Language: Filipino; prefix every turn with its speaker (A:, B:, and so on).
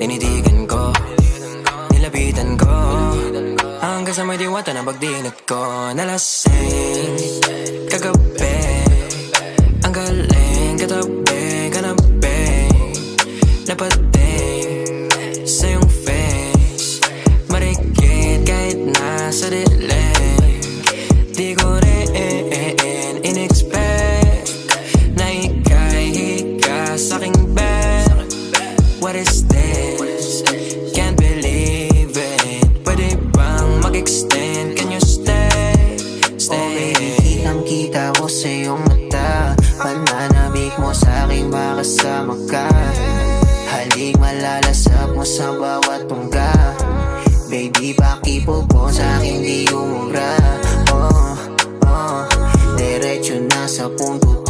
A: Tinitigan ko, nilapitan ko, hanggang sa may diwata na pagdinat ko. Nalasing kagabi, ang galing katabi, kanabi, napating sa iyong face, marikit kahit nasa dilim. Di ko rin in-expect na ika'y hika sa'king bed. What is this? Can't believe it. Pwede bang mag-extend? Can you stay? Stay.
B: Oh baby, kitang-kita ko sa iyong mata, pananabik mo sa'king makasama ka. Halik malalasap mo sa bawat tungga. Baby, pakipog mo sa'king di umubra. Diretso na sa punto